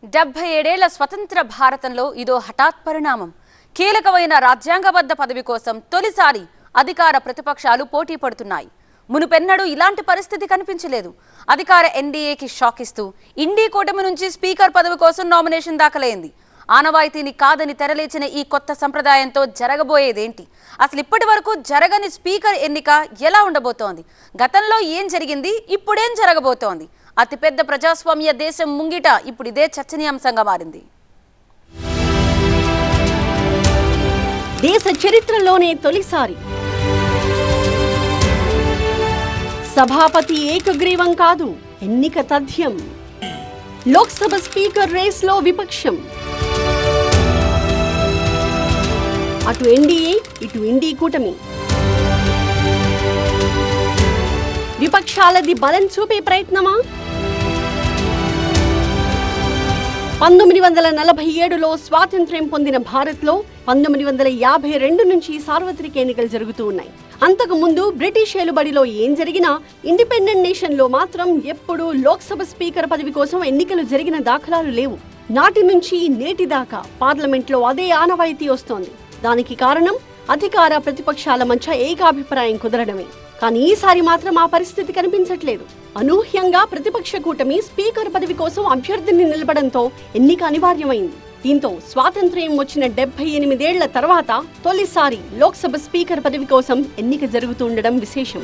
77 ఏళ్ల స్వతంత్ర భారతంలో ఇదో హఠాత్ పరిణామం. కీలకమైన రాజ్యాంగబద్ధ పదవి కోసం తొలిసారి అధికార ప్రతిపక్షాలు పోటీ పడుతున్నాయి. మునుపెన్నడూ ఇలాంటి పరిస్థితి కనిపించలేదు. అధికార ఎన్డీఏకి షాక్ ఇస్తూ ఇండీ కూటమి నుంచి స్పీకర్ పదవి కోసం నామినేషన్ దాఖలైంది. ఆనవాయితీని కాదని తెరలేచిన ఈ కొత్త సంప్రదాయంతో జరగబోయేదేంటి? అసలు ఇప్పటి వరకు జరగని స్పీకర్ ఎన్నిక ఎలా ఉండబోతోంది? గతంలో ఏం జరిగింది? ఇప్పుడేం జరగబోతోంది? అతిపెద్ద ప్రజాస్వామ్య దేశం ముంగిట ఇప్పుడు ఇదే చర్చనీయాంశంగా మారింది. దేశ చరిత్రలోనే తొలిసారి సభాపతి ఏకగ్రీవం కాదు, ఎన్నిక తథ్యం. లోక్సభ స్పీకర్ రేస్లో విపక్షం. అటు ఎన్డీఏ ఇటు ఇండీ కూటమి. విపక్షాలది బలం చూపే ప్రయత్నమా? 1947లో స్వాతంత్ర్యం పొందిన భారత్లో 1952 నుంచి సార్వత్రిక ఎన్నికలు జరుగుతూ ఉన్నాయి. అంతకు ముందు బ్రిటిష్ ఏలుబడిలో ఏం జరిగినా ఇండిపెండెంట్ నేషన్లో మాత్రం ఎప్పుడూ లోక్సభ స్పీకర్ పదవి కోసం ఎన్నికలు జరిగిన దాఖలాలు లేవు. నాటి నుంచి నేటి దాకా పార్లమెంట్లో అదే ఆనవాయితీ వస్తోంది. దానికి కారణం అధికార ప్రతిపక్షాల మధ్య ఏకాభిప్రాయం కుదరడమే. కానీ ఈసారి మాత్రం ఆ పరిస్థితి కనిపించట్లేదు. అనూహ్యంగా ప్రతిపక్ష కూటమి స్పీకర్ పదవి కోసం అభ్యర్థిని నిలబడంతో ఎన్నిక అనివార్యమైంది. దీంతో స్వాతంత్ర్యం వచ్చిన 78 ఏళ్ల తర్వాత తొలిసారి లోక్సభ స్పీకర్ పదవి కోసం ఎన్నిక జరుగుతుండడం విశేషం.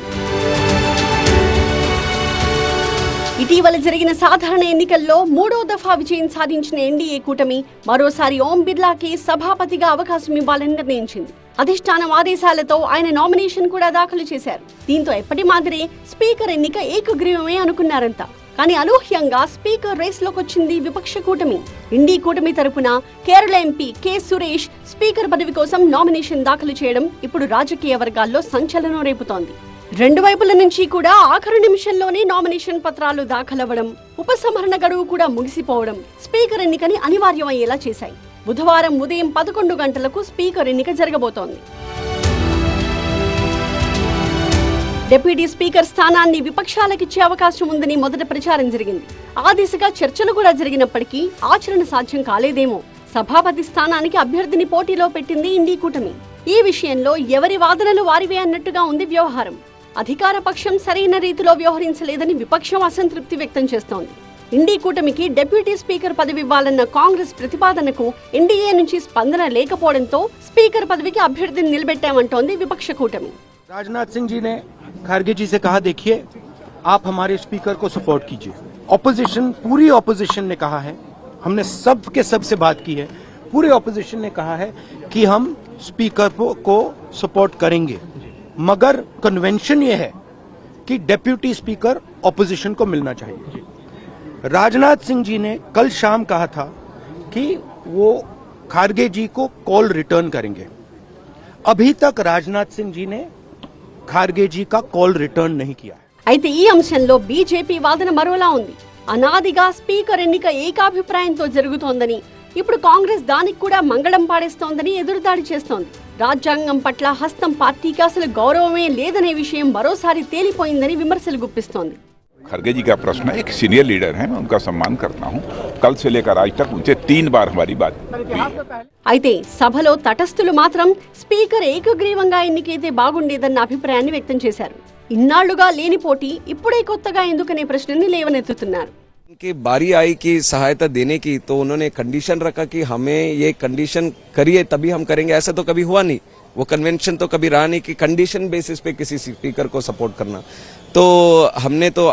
ఇటీవల జరిగిన సాధారణ ఎన్నికల్లో 3వ దఫా విజయం సాధించిన ఎన్డీఏ కూటమి మరోసారి ఓం బిర్లాకి సభాపతిగా అవకాశం ఇవ్వాలని నిర్ణయించింది. అధిష్టానం ఆదేశాలతో ఆయన నామినేషన్ కూడా దాఖలు చేశారు. దీంతో ఎప్పటి మాదిరి స్పీకర్ ఎన్నిక ఏకగ్రీవమే అనుకున్నారంతా. కానీ అనూహ్యంగా స్పీకర్ రేస్లోకి వచ్చింది విపక్ష కూటమి. ఇండీ కూటమి తరపున Kerala MP K Suresh speaker పదవి కోసం నామినేషన్ దాఖలు చేయడం ఇప్పుడు రాజకీయ వర్గాల్లో సంచలనం రేపుతోంది. రెండు వైపుల నుంచి కూడా ఆఖరు నిమిషంలోనే నామినేషన్ పత్రాలు దాఖలవ్వడం, ఉపసంహరణ గడువు కూడా ముగిసిపోవడం స్పీకర్ ఎన్నికని అనివార్యమయ్యేలా చేశాయి. బుధవారం ఉదయం 11 గంటలకు స్పీకర్ ఎన్నిక జరగబోతోంది. డిప్యూటీ స్పీకర్ స్థానాన్ని విపక్షాలకిచ్చే అవకాశం ఉందని మొదట ప్రచారం జరిగింది. ఆ దిశగా చర్చలు కూడా జరిగినప్పటికీ ఆచరణ సాధ్యం కాలేదేమో. సభాపతి స్థానానికి అభ్యర్థిని పోటీలో పెట్టింది ఇండీ కూటమి. ఈ విషయంలో ఎవరి వాదనలు వారివే అన్నట్టుగా ఉంది వ్యవహారం. అధికార పక్షం సరైన రీతిలో వ్యవహరించలేదని విపక్షం అసంతృప్తి వ్యక్తం చేస్తోంది. ఇండీ కూటమికి డిప్యూటీ స్పీకర్ పదవి ఇవ్వాలన్న కాంగ్రెస్ ప్రతిపాదనకు ఎన్డీఏ నుంచి స్పందన లేకపోవడంతో స్పీకర్ పదవికి అభ్యర్థిని నిలబెట్టామంటోంది విపక్ష కూటమి. राजनाथ सिंह जी ने खारगे जी से कहा, देखिए आप हमारे स्पीकर को सपोर्ट कीजिए. ऑपोजिशन, पूरी ऑपोजिशन ने कहा है, हमने सब के सब से बात की है, पूरे ऑपोजिशन ने कहा है कि हम स्पीकर को सपोर्ट करेंगे, मगर कन्वेंशन ये है कि डेप्यूटी स्पीकर ऑपोजिशन को मिलना चाहिए. राजनाथ सिंह जी ने कल शाम कहा था कि वो खारगे जी को कॉल रिटर्न करेंगे. अभी तक राजनाथ सिंह जी ने ఖార్గే జీ కా కాల్ రిటర్న్ నహీ కియా. అయితే ఈ అంశంలో బీజేపీ వాదన మరోలా ఉంది. అనాదిగా స్పీకర్ ఎన్నిక ఏకాభిప్రాయంతో జరుగుతోందని, ఇప్పుడు కాంగ్రెస్ దానికి కూడా మంగళం పాడేస్తోందని ఎదురుదాడి చేస్తోంది. రాజ్యాంగం పట్ల హస్తం పార్టీకి అసలు గౌరవమే లేదనే విషయం మరోసారి తేలిపోయిందని విమర్శలు గుప్పిస్తోంది. खरगे जी का प्रश्न है, एक सीनियर लीडर हैं, मैं उनका सम्मान करता हूं. कल से लेकर आज तक उनसे 3 बार हमारी बात हुई. అయితే సభలో తటస్థులు మాత్రం స్పీకర్ ఏకగ్రీవంగా ఎన్నికైతే బాగుండేదన్న అభిప్రాయాన్ని వ్యక్తం చేశారు. ఇన్నాళ్లుగా లేని పోటీ ఇప్పుడే కొత్తగా ఎందుకనే ప్రశ్నని లేవనెత్తుతున్నారు. कि बारी आई कि सहायता देने की, तो उन्होंने कंडीशन रखा कि हमें ये कंडीशन करिए तभी हम करेंगे. ऐसा तो कभी हुआ नहीं. वो कन्वेंशन तो कभी रहा नहीं कि कंडीशन बेसिस पे किसी स्पीकर को सपोर्ट करना. तो हमने तो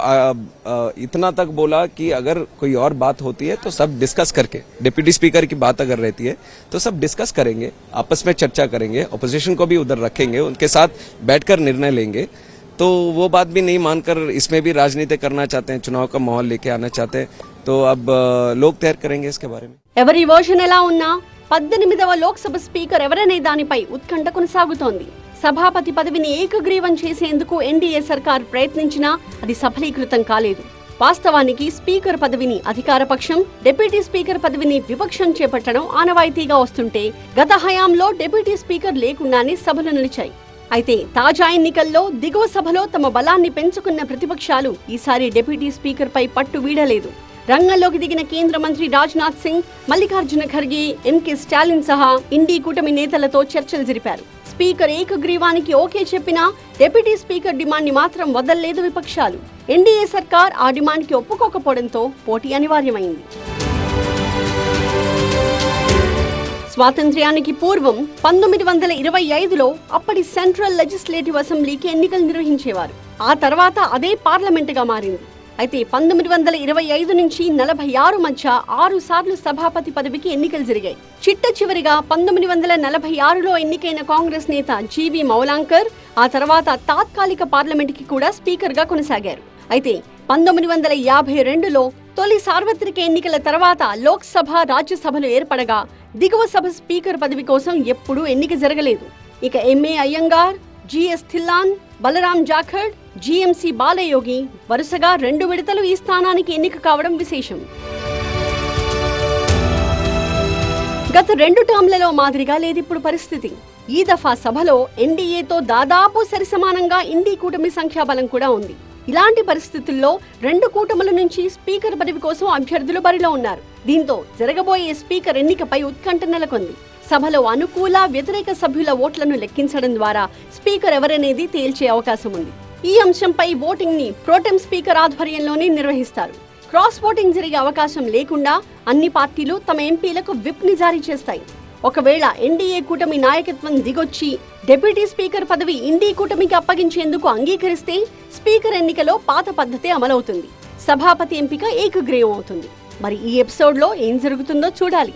इतना तक बोला कि अगर कोई और बात होती है तो सब डिस्कस करके, डिप्यूटी स्पीकर की बात अगर रहती है तो सब डिस्कस करेंगे, आपस में चर्चा करेंगे, ऑपोजिशन को भी उधर रखेंगे, उनके साथ बैठकर निर्णय लेंगे. तो वो बात भी नहीं मानकर इसमें भी राजनीति करना चाहते हैं, चुनाव का माहौल लेके आना चाहते हैं. तो अब लोग तय करेंगे इसके बारे में. ఎవరి వర్షన్ ఎలా ఉన్నా 18వ లోక్సభ స్పీకర్ ఎవరనే దానిపై ఉత్కంఠ కొనసాగుతోంది. సభాపతి పదవిని ఏకగ్రీవం చేసేందుకు ఎన్డీఏ సర్కార్ ప్రయత్నించినా అది సఫలీకృతం కాలేదు. వాస్తవానికి స్పీకర్ పదవిని అధికార పక్షం, డిప్యూటీ స్పీకర్ పదవిని విపక్షం చేపట్టడం ఆనవాయితీగా వస్తుంటే గత హయాంలో డిప్యూటీ స్పీకర్ లేకుండానే సభలు నిలిచాయి. అయితే తాజా ఎన్నికల్లో దిగువ సభలో తమ బలాన్ని పెంచుకున్న ప్రతిపక్షాలు ఈసారి డిప్యూటీ స్పీకర్ పై పట్టు వీడలేదు. రంగంలోకి దిగిన కేంద్ర మంత్రి రాజ్నాథ్ సింగ్, మల్లికార్జున ఖర్గే, ఎంకే స్టాలిన్ సహా ఇండీ కూటమి నేతలతో చర్చలు జరిపారు. స్పీకర్ ఏకగ్రీవానికి ఓకే చెప్పినా డిప్యూటీ స్పీకర్ డిమాండ్ ని మాత్రం వదల్లేదు విపక్షాలు. ఎన్డీఏ సర్కార్ ఆ డిమాండ్ కి ఒప్పుకోకపోవడంతో పోటీ అనివార్యమైంది. స్వాతంత్ర్యానికి పూర్వం 1925లో అప్పటి సెంట్రల్ లెజిస్లేటివ్ అసెంబ్లీకి ఎన్నికలు నిర్వహించేవారు. ఆ తర్వాత అదే పార్లమెంటుగా మారింది. అయితే 1925 నుంచి 46 మధ్య 6 సార్లు సభాపతి పదవికి ఎన్నికలు జరిగాయి. చిట్ట చివరిగా 1946లో ఎన్నికైన కాంగ్రెస్ నేత జీవి మౌలాంకర్ ఆ తర్వాత తాత్కాలిక పార్లమెంటుకి కూడా స్పీకర్గా కొనసాగారు. అయితే 1952లో తొలి సార్వత్రిక ఎన్నికల తర్వాత లోక్సభ, రాజ్యసభలు ఏర్పడగా దిగువ సభ స్పీకర్ పదవి కోసం ఎప్పుడూ ఎన్నిక జరగలేదు. ఇక M A Ayyangar, G S Dhillon, Balram Jakhar, G M C Balayogi వరుసగా 2 విడతలు ఈ స్థానానికి ఎన్నిక కావడం విశేషం. గత 2 టర్మ్లలో మాదిరిగా లేదిప్పుడు పరిస్థితి. ఈ దఫా సభలో ఎన్డీఏతో దాదాపు సరిసమానంగా ఇండీ కూటమి సంఖ్యాబలం కూడా ఉంది. ఇలాంటి పరిస్థితుల్లో 2 కూటముల నుంచి స్పీకర్ పదవి కోసం అభ్యర్థులు బరిలో ఉన్నారు. దీంతో జరగబోయే స్పీకర్ ఎన్నికపై ఉత్కంఠ నెలకొంది. సభలో అనుకూల, వ్యతిరేక సభ్యుల ఓట్లను లెక్కించడం ద్వారా స్పీకర్ ఎవరనేది తేల్చే అవకాశం ఉంది. ఈ అంశంపై ఓటింగ్ ని ప్రోటెం స్పీకర్ ఆధ్వర్యంలోనే నిర్వహిస్తారు. క్రాస్ ఓటింగ్ జరిగే అవకాశం లేకుండా అన్ని పార్టీలు తమ ఎంపీలకు విప్ ని జారీ చేస్తాయి. ఒకవేళ ఎన్డీఏ కూటమి నాయకత్వం దిగొచ్చి డిప్యూటీ స్పీకర్ పదవి ఇండీ కూటమికి అప్పగించేందుకు అంగీకరిస్తే స్పీకర్ ఎన్నికలో పాత పద్ధతే అమలవుతుంది. సభాపతి ఎంపిక ఏకగ్రీవం అవుతుంది. మరి ఈ ఎపిసోడ్ లో ఏం జరుగుతుందో చూడాలి.